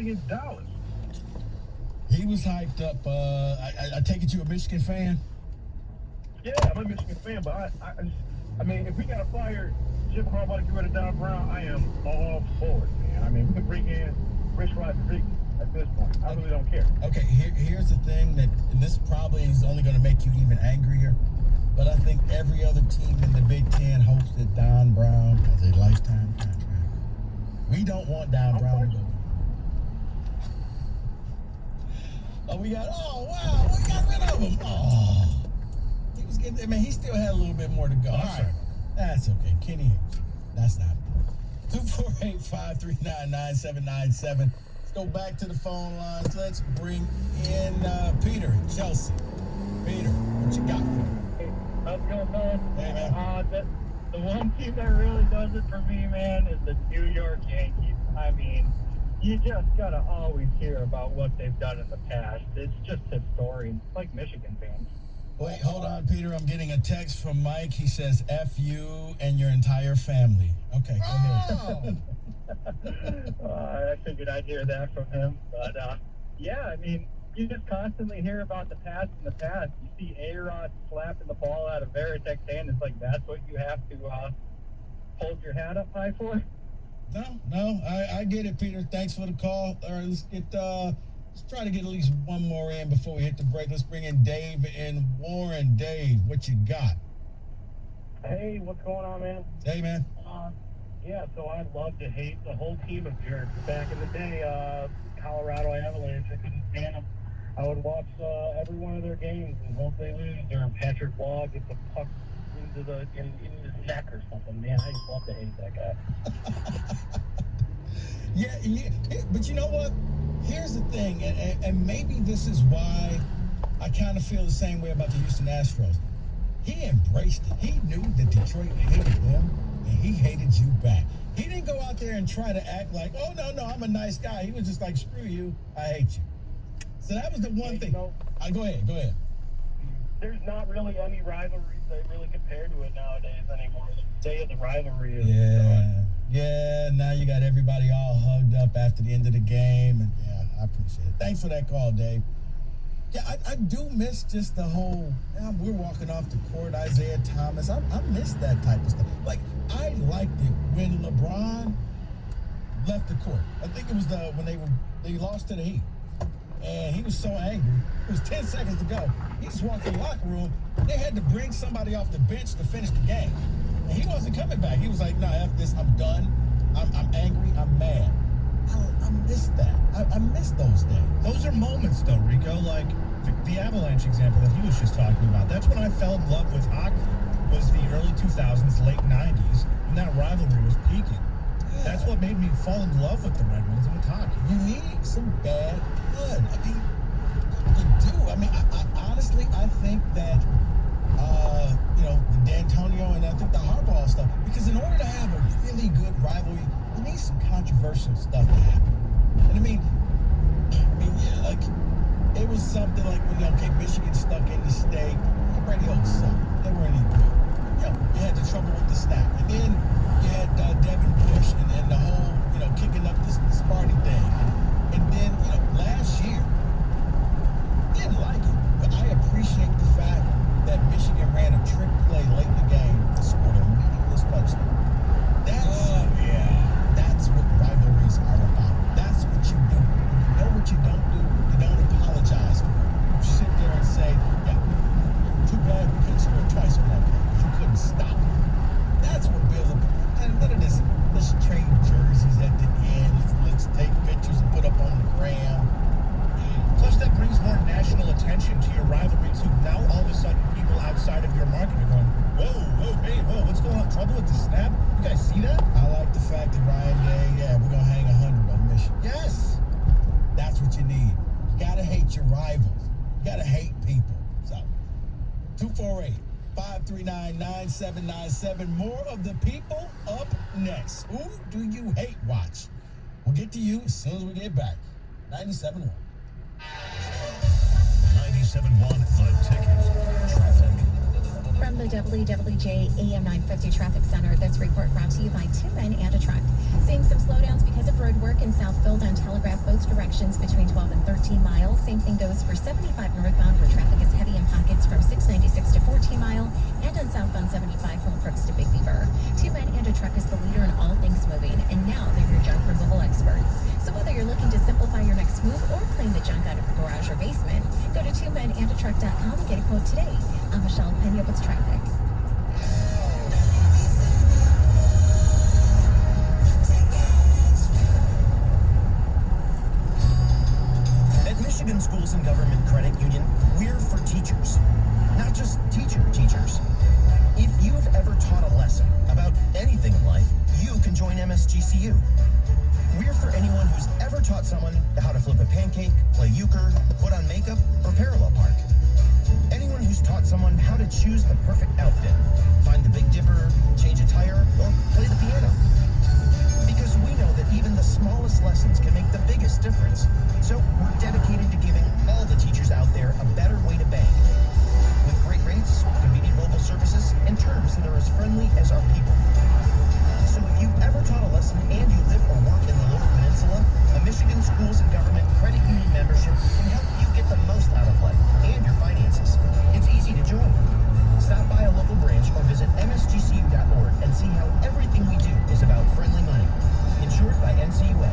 against Dallas. He was hyped up. I take it you a Michigan fan? Yeah, I'm a Michigan fan, but I mean, if we got to fire Jim Harbaugh to get rid of Don Brown, I am all for it, man. I mean, we could bring in Rich Rodriguez at this point. I really don't care. Okay, here's the thing that, and this probably is only going to make you even angrier, but I think every other team in the Big Ten hopes that Don Brown has a lifetime contract. We don't want Don Brown to go. Oh, we got rid of him. Oh, he was getting, I mean, he still had a little bit more to go. All right, that's okay. Kenny H. That's not it. 248-539-9797. Let's go back to the phone lines. Let's bring in Peter in Chelsea. Peter, what you got for me? Hey, how's it going, man? Hey, man. The one team that really does it for me, man, is the New York Yankees. I mean, you just gotta always hear about what they've done in the past. It's just historic. It's like Michigan fans. Wait, hold on, Peter. I'm getting a text from Mike. He says, F you and your entire family. Okay, go ahead. I figured I'd hear that from him. But, yeah, I mean, you just constantly hear about the past in the past. You see A-Rod slapping the ball out of Veritek's hand. It's like that's what you have to hold your hat up high for. No, I get it, Peter. Thanks for the call. All right, let's try to get at least one more in before we hit the break. Let's bring in Dave and Warren. Dave, what you got? Hey, what's going on, man? Hey, man. Yeah, so I love to hate the whole team of yours. Back in the day, Colorado Avalanche, I couldn't stand them. I would watch every one of their games and hope they lose, or Patrick Waugh gets a puck into his neck or something. Man, I just love to hate that guy. Yeah, but you know what? Here's the thing, and maybe this is why I kind of feel the same way about the Houston Astros. He embraced it. He knew that Detroit hated him, and he hated you back. He didn't go out there and try to act like, oh, no, I'm a nice guy. He was just like, screw you, I hate you. So that was the one thing. Go ahead. There's not really any rivalries that really compare to it nowadays anymore. The day of the rivalry is... Yeah, now you got everybody all hugged up after the end of the game. And yeah, I appreciate it. Thanks for that call, Dave. Yeah, I do miss just the whole, we're walking off the court, Isaiah Thomas. I miss that type of stuff. Like, I liked it when LeBron left the court. I think it was when they lost to the Heat. And he was so angry. It was 10 seconds to go. He just walked in the locker room. They had to bring somebody off the bench to finish the game. And he wasn't coming back. He was like, nah, F this, I'm done. I'm angry, I'm mad. I miss that. I miss those days. Those are moments, though, Rico. Like the Avalanche example that he was just talking about. That's when I fell in love with hockey. Was the early 2000s, late 90s, when that rivalry was peaking. Yeah. That's what made me fall in love with the Red Wings and with hockey. You need some bad blood. I mean, you do. I mean, I honestly, I think that, the D'Antonio and I think the Harbaugh stuff, because in order to have a really good rivalry, you need some controversial stuff to happen. And I mean, yeah, like, it was something like when, Michigan stuck in the state, Brady Oaks sucked. They weren't any good. You had the trouble with the snap. And then you had Devin Bush and the whole, kicking up the Sparty thing. And then, last year, didn't like it. But I appreciate the fact that Michigan ran a trick play late in the game and scored a meaningless touchdown. That's what rivalries are about. That's what you do. When you know what you don't do, you don't apologize for it. You sit there and say, too bad we couldn't score twice on that play because you couldn't stop it. That's what builds up. And none of this, let's trade jerseys at the end. Let's take pictures and put up on the gram. Plus, that brings more national attention to your rivalry, too. Now, all of a sudden, people outside of your market are going, whoa, what's going on? Trouble with the snap? You guys see that? I like the fact that Ryan Day, we're going to hang 100 on Michigan. Yes. That's what you need. You got to hate your rivals. You got to hate people. So, 248-539-9797. More of the people up next. Who do you hate watch? We'll get to you as soon as we get back. 97.1. 97.1 The Ticket. Traffic. From the WWJ AM 950 Traffic Center, this report brought to you by 2 men and a truck. Seeing some slowdowns because of road work in Southfield on Telegraph, both directions. restrictions between 12 and 13 miles. Same thing goes for 75 northbound, where traffic is heavy in pockets from 696 to 14 Mile, and on southbound 75 from Crooks to Big Beaver. Two Men and a Truck is the leader in all things moving, and now they're your junk removal experts. So whether you're looking to simplify your next move or clean the junk out of your garage or basement, go to twomenandatruck.com and get a quote today. I'm Michelle Pena with traffic. At Michigan Schools and Government Credit Union, we're for teachers, not just teachers. If you have ever taught a lesson about anything in life, you can join MSGCU. We're for anyone who's ever taught someone how to flip a pancake, play euchre, put on makeup, or parallel park. Anyone who's taught someone how to choose the perfect outfit, find the Big Dipper, change a tire, or play the piano. Because we know that even the smallest lessons can make the biggest difference. So we're dedicated to giving all the teachers out there a better way to bank. With great rates, convenient mobile services, and terms that are as friendly as our people. So if you've ever taught a lesson and you live or work in the Lower Peninsula, a Michigan Schools and Government Credit Union membership can help you get the most out of life and your finances. It's easy to join. Stop by a local branch or visit msgcu.org and see how everything we do is about friendly money. Insured by NCUA.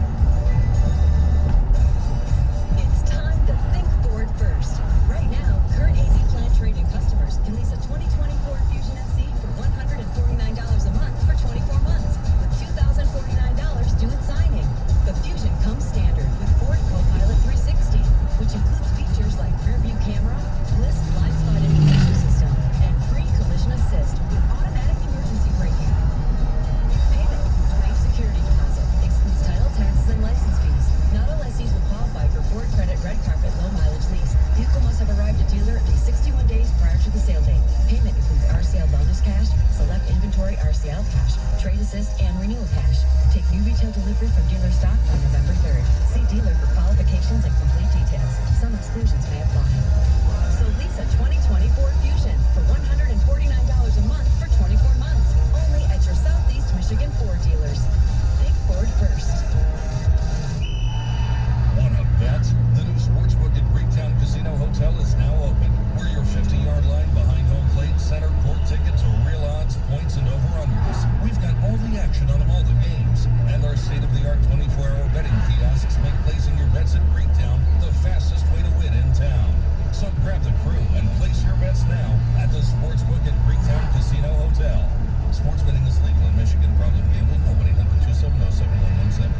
It's time to think Ford first. Right now, current AZ Plan trade-in customers can lease a 2020 Ford Fusion SE for $149 a month for 24 months, with $2,049 due at signing. The Fusion comes standard with Ford Copilot 360, which includes features like rear-view camera, Bliss blind spot indication system, and free collision assist with automatic emergency braking. Payment includes waived security deposit, excludes title, taxes, and license fees. Not all lessees will qualify for Ford Credit Red Carpet Low Mileage Lease. Vehicle must have arrived at dealer at least 61 days prior to the sale date. Payment includes RCL bonus cash, select inventory RCL cash, trade assist, and renewal cash. Take new retail delivery from dealer stock by November 3rd. See dealer for qualifications and complete details. Some exclusions may apply. So lease a 2020 Ford Fusion for $149 a month for 24 months. Only at your Southeast Michigan Ford dealers. Think Ford first. Wanna bet? The new sportsbook at Greektown Casino Hotel is now open. We're your 50-yard line behind home plate, center court tickets, real odds, points, and over-unders. We've got all the action on all the games. And our state-of-the-art 24-hour betting kiosks make placing your bets at Greektown the fastest way to win in town. So grab the crew and place your bets now at the sportsbook at Greektown Casino Hotel. Sports betting is legal in Michigan. Problem gambling. Call 1-800-270-7117.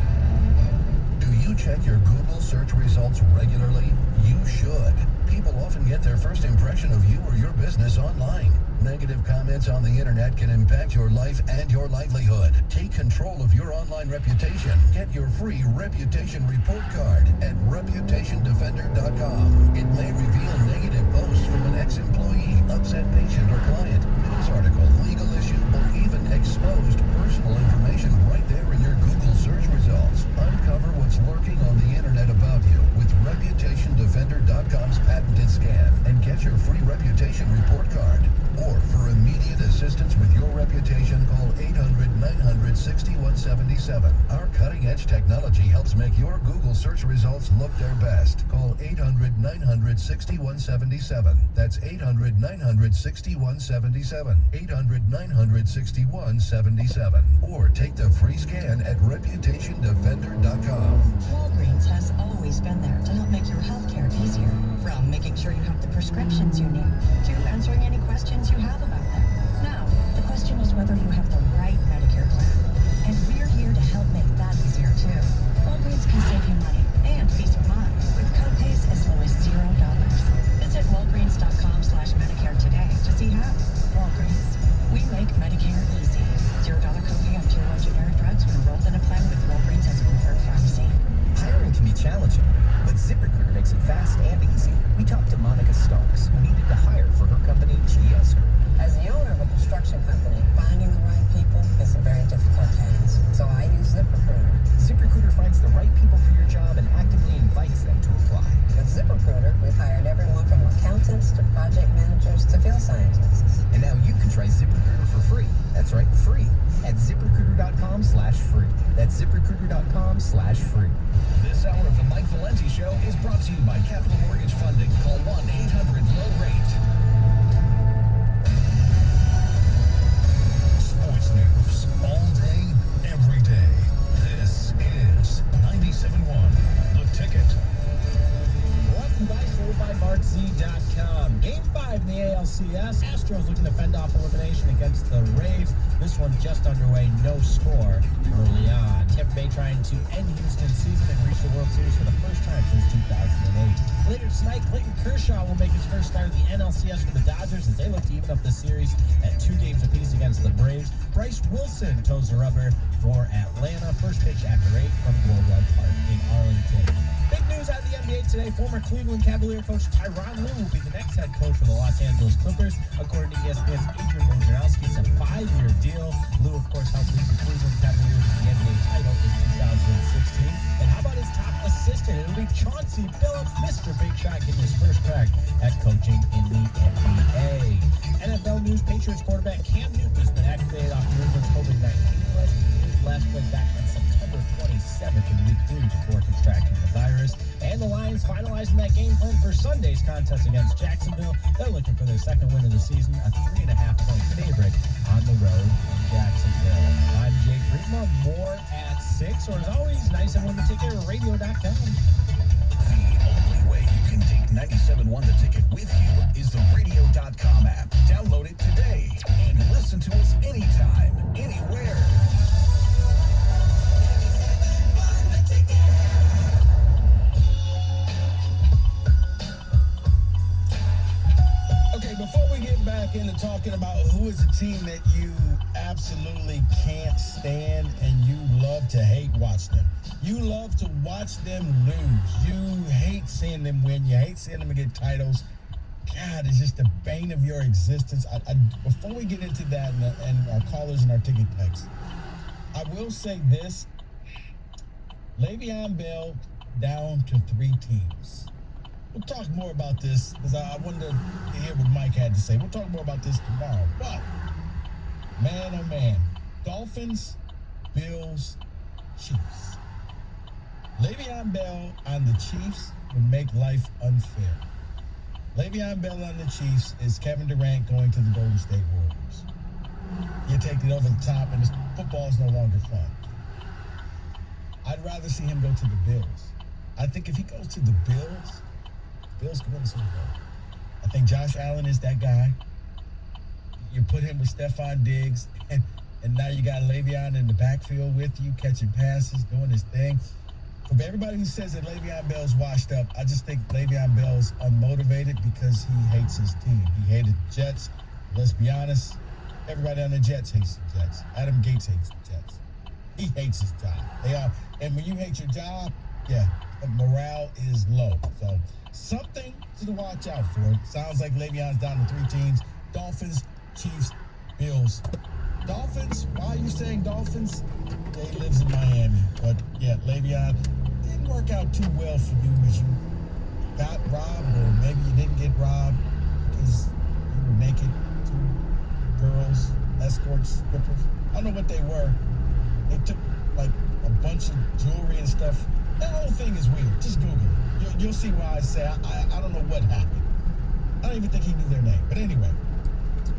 Do you check your Google search results regularly? You should. People often get their first impression of you or your business online. Negative comments on the internet can impact your life and your livelihood. Take control of your online reputation. Get your free reputation report card at reputationdefender.com. It may reveal negative posts from an ex-employee, upset patient or client, news article, legal issue, or even exposed personal information right there in your Google search results. Uncover what's lurking on the internet about you with reputationdefender.com's patented scan and get your free reputation report card. Or for immediate assistance with your reputation, call 800-900-6177. Our cutting-edge technology helps make your Google search results look their best. Call 800-900-6177. That's 800-900-6177. 800-900-6177. Or take the free scan at reputationdefender.com. Walgreens has always been there to help make your healthcare easier. From making sure you have the prescriptions you need to answering any questions you have about them. Now, the question is whether you have the right Medicare plan. And we're here to help make that easier too. Walgreens can save you money and peace of mind with copays as low as $0. Visit Walgreens.com/Medicare today to see how. Walgreens. We make Medicare easy. $0 copay on Tier 1 generic drugs when enrolled in a plan with Walgreens as a preferred pharmacy. Hiring can be challenging, but ZipRecruiter makes it fast and easy. We talked to Monica Starks, who needed to hire for her company, GS Group. As the owner of a construction company, finding the right people is a very difficult task. So I use ZipRecruiter. ZipRecruiter finds the right people for your job and actively invites them to apply. With ZipRecruiter, we've hired everyone from accountants to project managers to field scientists. And now you can try ZipRecruiter for free. That's right, free. At ZipRecruiter.com/free. That's ZipRecruiter.com/free. This hour of the Mike Valenti Brought to you by Capital Mortgage Funding. Call 1-800-LOW-RATE. Sports news all day, every day. This is 97.1 The Ticket. Brought to you by SoldByMarkZ.com. Game 5 in the ALCS. Astros looking to fend off elimination against the Rays. This one just underway, no score early on. Tampa Bay trying to end Houston's season and reach the World Series for the first time since 2008. Later tonight, Clayton Kershaw will make his first start of the NLCS for the Dodgers as they look to even up the series at 2 games apiece against the Braves. Bryce Wilson toes the rubber for Atlanta. First pitch after 8 from Globe Life Park in Arlington. Big news out of the NBA today. Former Cleveland Cavalier coach Tyronn Lue will be the next head coach for the Los Angeles Clippers. According to ESPN's Adrian Wojnarowski, it's a 5-year deal. Lue, of course, helped lead the Cleveland Cavaliers to the NBA title in 2016. And how about his top assistant? It'll be Chauncey Billups, Mr. Big Shot, getting his first crack at coaching in the NBA. NFL news, Patriots quarterback Cam Newton has been activated off New England's COVID-19 list. His last played back on September 27th in Week 3 before contracting the virus. And the Lions finalizing that game plan for Sunday's contest against Jacksonville. They're looking for their second win of the season, a 3.5-point favorite on the road in Jacksonville. I'm Jake Friedman. More at 6, or as always, 971theticket.radio.com. The only way you can take 97.1 The Ticket with you is the radio.com app. Download it today and listen to us anytime, anywhere. Okay, before we get back into talking about who is a team that you absolutely can't stand and you love to hate watch them. You love to watch them lose. You hate seeing them win. You hate seeing them get titles. God, it's just the bane of your existence. Before we get into that and our callers and our ticket texts, I will say this. Le'Veon Bell down to 3 teams. We'll talk more about this because I wanted to hear what Mike had to say. We'll talk more about this tomorrow. But, man, oh man, Dolphins, Bills, Chiefs. Le'Veon Bell on the Chiefs would make life unfair. Le'Veon Bell on the Chiefs is Kevin Durant going to the Golden State Warriors. You take it over the top, and football is no longer fun. I'd rather see him go to the Bills. I think if he goes to the Bills can win the Super Bowl. I think Josh Allen is that guy. You put him with Stephon Diggs, and now you got Le'Veon in the backfield with you, catching passes, doing his thing. For everybody who says that Le'Veon Bell's washed up, I just think Le'Veon Bell's unmotivated because he hates his team. He hated the Jets. Let's be honest, everybody on the Jets hates the Jets. Adam Gates hates the Jets. He hates his job. And when you hate your job, yeah, morale is low. So something to watch out for. It sounds like Le'Veon's down to 3 teams. Dolphins, Chiefs, Bills. Dolphins, why are you saying Dolphins? He lives in Miami. But yeah, Le'Veon didn't work out too well for you as you got robbed, or maybe you didn't get robbed because you were naked. 2 girls, escorts, strippers. I don't know what they were. They took like a bunch of jewelry and stuff. That whole thing is weird. Just Google it. You'll see why I say I don't know what happened. I don't even think he knew their name. But anyway,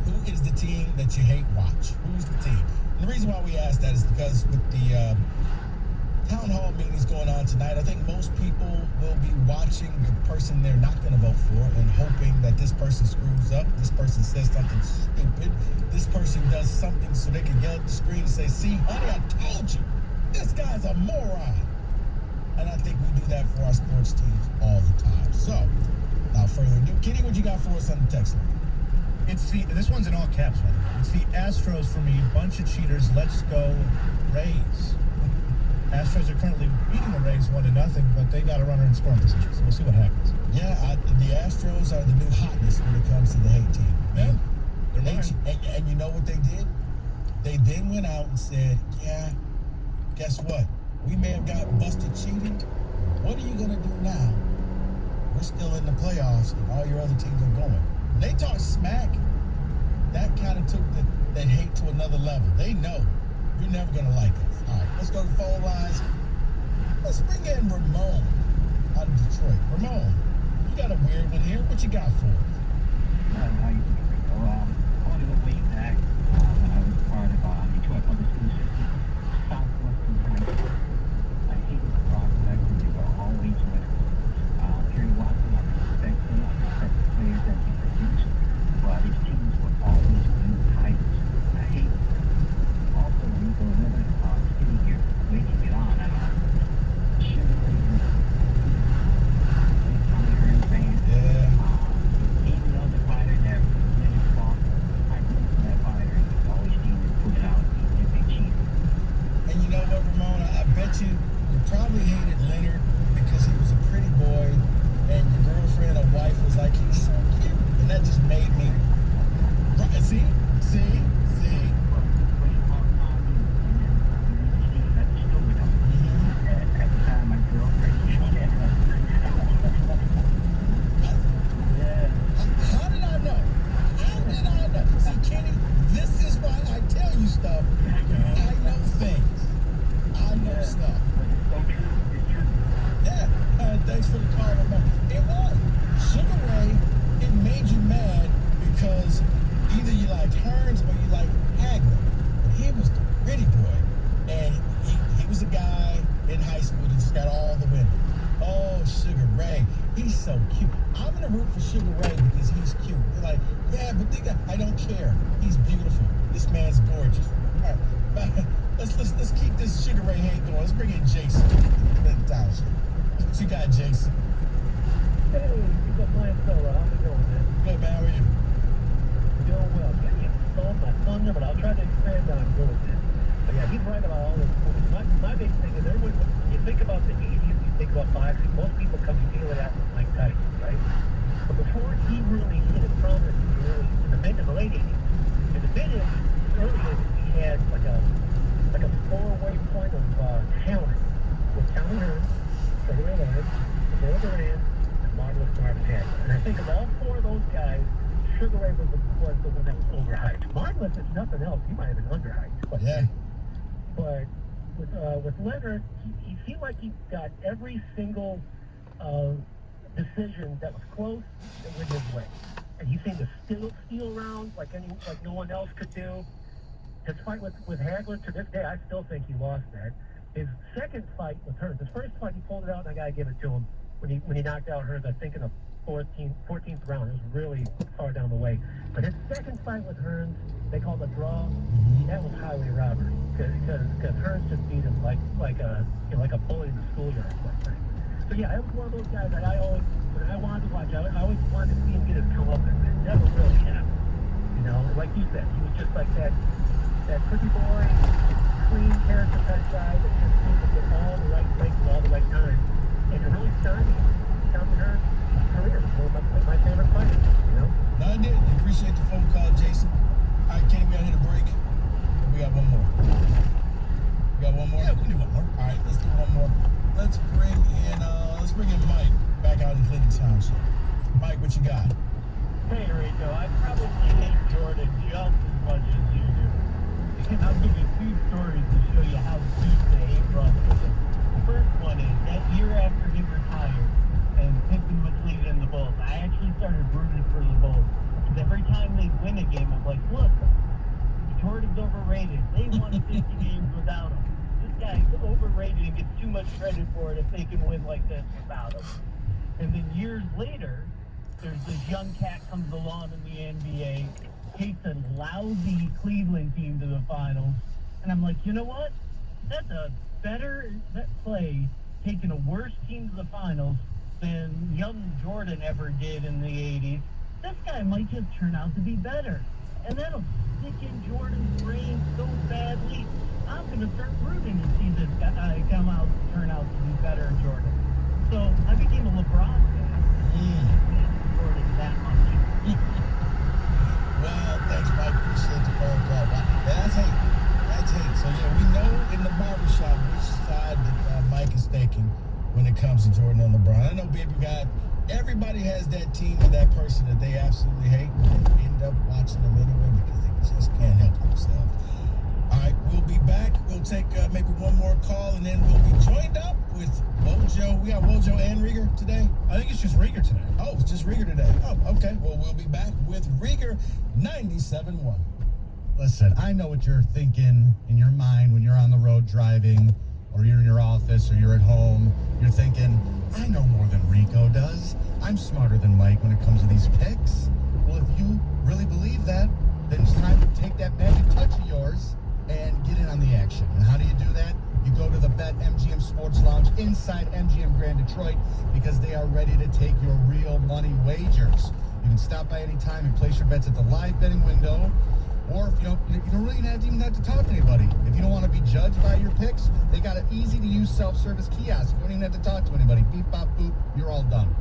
who is the team that you hate watch? Who's the team? And the reason why we asked that is because with the town hall meetings going on tonight, I think most people will be watching the person they're not going to vote for and hoping that this person screws up, this person says something stupid, this person does something so they can yell at the screen and say, see, honey, I told you, this guy's a moron. And I think we do that for our sports teams all the time. So, without further ado, Kenny, what you got for us on the text line? This one's in all caps, by the way. It's the Astros for me. Bunch of cheaters. Let's go Rays. Astros are currently beating the Rays 1-0, but they got a runner in scoring position, so we'll see what happens. Yeah, the Astros are the new hotness when it comes to the hate team. Yeah. And you know what they did? They then went out and said, yeah, guess what? We may have got busted cheating. What are you going to do now? We're still in the playoffs, and all your other teams are going. When they talk smack, that kind of took that hate to another level. They know you're never going to like us. All right, let's go to phone lines. Let's bring in Ramon out of Detroit. Ramon, you got a weird one here. What you got for us? How you doing, Rico? I want to go way back when I was part of Detroit Public School System, Southwestern High School. I hated the prospect when they were always winners. Terry Watson, I respect him. I respect the players that he produced. But his teams were always winning titles. I hate it. Also, Rico Leonard, sitting here waiting to get on. Sugar Ray Leonard. Tommy Hearn fan. Yeah. Any other fighter that Leonard fought, I root for that fighter. He always seemed to put it out if they cheated. And you know what, Ramon? I bet you probably hated Leonard because he was a pretty boy and your girlfriend or wife was like, he's so cute. And that just made me. Right, see? But he called Tommy and then Steve at the store with him. At the time, my girlfriend, yeah. How did I know? See, Kenny, this is why I tell you stuff. I know things. I know stuff. But it's so true. It's true. Yeah. Thanks for the call, Ramon. It was. Sugar Ray, it made you mad because either you liked Hearns or you liked Hagler. But he was the pretty boy. And he was a guy in high school that just got all the women. Oh, Sugar Ray. He's so cute. I'm going to root for Sugar Ray because he's cute. They're like, yeah, but I don't care. He's beautiful. This man's gorgeous. All right. Let's keep this Sugar Ray hate going. Let's bring in Jason. What you got, Jason? Hey, you got playing solo. How's it going, man? Good, man. How are you? Doing well. Yeah, you stole my thunder, but I'll try to expand on it a little bit. But yeah, he's right about all this. My big thing is when you think about the 80s, you think about boxing, most people come immediately after Mike Tyson, right? But before he really hit it prominent in the mid to the late 80s, in the mid early 80s, he had like a four-way point of talent with Tommy Hearn, Sugar Ray Leonard, Bill Duran, and Marvelous Marvin Hagler. And I think of all four of those guys, Sugar Ray was the one that was overhyped. Marvelous, if nothing else, he might have been underhyped. But, Yeah. But with Leonard, he seemed like he got every single decision that was close and went his way. And he seemed to steal rounds like no one else could do. His fight with Hagler, to this day, I still think he lost that. His second fight with Hearns, his first fight, he pulled it out, and I gotta give it to him. When he knocked out Hearns, I think in the 14th round. It was really far down the way. But his second fight with Hearns, they called a draw. That was highway robbery because Hearns just beat him like a bully in the schoolyard. So yeah, it was one of those guys that I always, when I wanted to watch, I always wanted to see him get his comeuppance. It never really happened. You know, like you said, he was just like that pretty boy, clean character type guy that just seemed to get all the right places all the right time. And it really started Tommy Hearns' career. One of my favorite fighters, you know? No, I did. Appreciate the phone call, Jason. All right, Kenny, we gotta hit a break. We got one more. We got one more? Yeah, we can do one more. All right, let's do one more. Let's bring in Mike back out in Clinton Township. Mike, what you got? Hey, Rico, I probably hate Jordan just as much as you do. And I'll give you two stories to show you how deep the hate runs. The first one is that year after he retired and Pippen was leading the Bulls, I actually started rooting for the Bulls. Because every time they'd win a game, I'm like, look, Jordan's overrated. They won 50 games without him. This guy's overrated and gets too much credit for it if they can win like this without him. And then years later, there's this young cat comes along in the NBA, takes a lousy Cleveland team to the finals, and I'm like, you know what? That's a better play taking a worse team to the finals than young Jordan ever did in the 80s. This guy might just turn out to be better. And that'll stick in Jordan's brain so badly, I'm going to start rooting to see this guy turn out to be better than Jordan. So I became a LeBron fan. Jordan that much. Well, thanks, Mike. Appreciate the phone call. That's hate. That's hate. So, yeah, we know in the barbershop which side that Mike is taking when it comes to Jordan and LeBron. I know, baby, everybody has that team or that person that they absolutely hate, but they end up watching them anyway because they just can't help themselves. All right, we'll be back. We'll take maybe one more call, and then we'll be joined up with Wojo. We got Wojo and Rieger today. I think it's just Rieger today. Oh, it's just Rieger today. Oh, okay. Well, we'll be back with Rieger 97.1. Listen, I know what you're thinking in your mind when you're on the road driving, or you're in your office, or you're at home. You're thinking, I know more than Rico does. I'm smarter than Mike when it comes to these picks. Well, if you really believe that, then it's time to take that magic touch of yours and get in on the action. And how do you do that? You go to the BetMGM Sports Lounge inside MGM Grand Detroit, because they are ready to take your real money wagers. You can stop by any time and place your bets at the live betting window. Or if you don't really even have to talk to anybody. If you don't want to be judged by your picks, they got an easy-to-use self-service kiosk. You don't even have to talk to anybody. Beep, bop, boop, you're all done.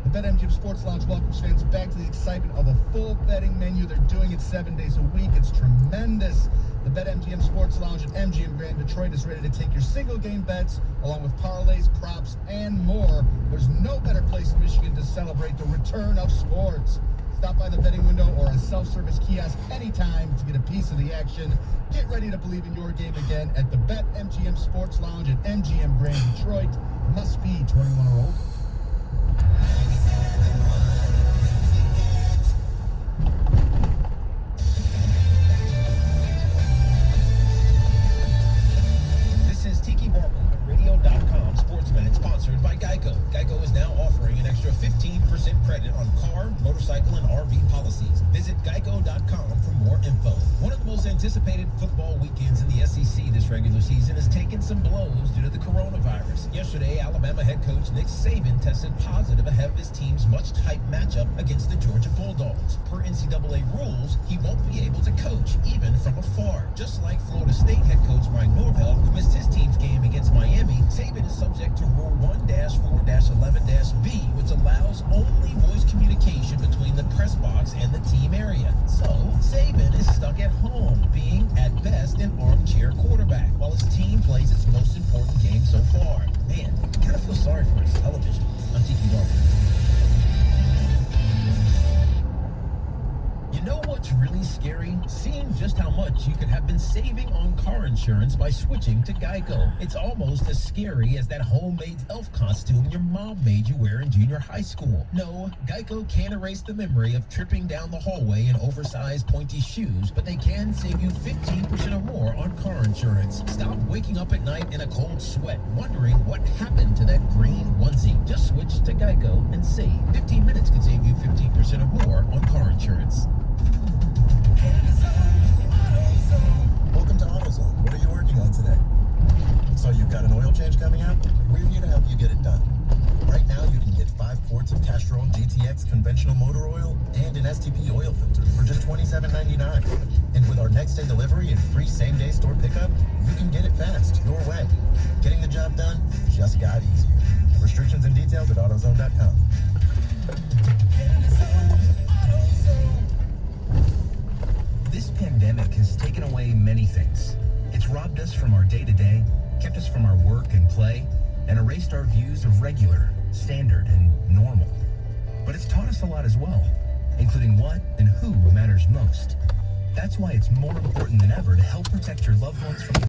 The BetMGM Sports Lounge welcomes fans back to the excitement of a full betting menu. They're doing it 7 days a week. It's tremendous. The BetMGM Sports Lounge at MGM Grand Detroit is ready to take your single-game bets, along with parlays, props, and more. There's no better place in Michigan to celebrate the return of sports. Stop by the betting window or a self-service kiosk anytime to get a piece of the action. Get ready to believe in your game again at the BetMGM Sports Lounge at MGM Grand Detroit. Must be 21 or older. This is Tiki Barber of Radio.com Sports Minute, sponsored by Geico. Geico is now offering an extra 15% credit on car, motorcycle, and RV policies. Visit Geico.com for more info. One of the most anticipated football weekends in the SEC this regular season has taken some blows due to the coronavirus. Yesterday, Alabama head coach Nick Saban tested positive ahead of his team's much-hyped matchup against the Georgia Bulldogs. Per NCAA rules, he won't be able to coach, even from afar. Just like Florida State head coach Mike Norvell, who missed his team's game against Miami, Saban is subject to Rule 1-4-11-B, which allows only voice communication between the press box and the team area. So, Saban is stuck at home, being, at best, an armchair quarterback, while his team plays its most important game so far. Man, I kind of feel sorry for his television. I'm Tiki Barber. You know what's really scary? Seeing just how much you could have been saving on car insurance by switching to Geico. It's almost as scary as that homemade elf costume your mom made you wear in junior high school. No, Geico can't erase the memory of tripping down the hallway in oversized pointy shoes, but they can save you 15% or more on car insurance. Stop waking up at night in a cold sweat, wondering what happened to that green onesie. Just switch to Geico and save. 15 minutes could save you 15% or more on car insurance. Welcome to AutoZone. What are you working on today? So you've got an oil change coming up? We're here to help you get it done. Right now, you can get 5 quarts of Castrol GTX conventional motor oil and an STP oil filter for just $27.99. And with our next day delivery and free same-day store pickup, you can get it fast, your way. Getting the job done just got easier. Restrictions and details at AutoZone.com. This pandemic has taken away many things. It's robbed us from our day-to-day, kept us from our work and play, and erased our views of regular, standard, and normal. But it's taught us a lot as well, including what and who matters most. That's why it's more important than ever to help protect your loved ones from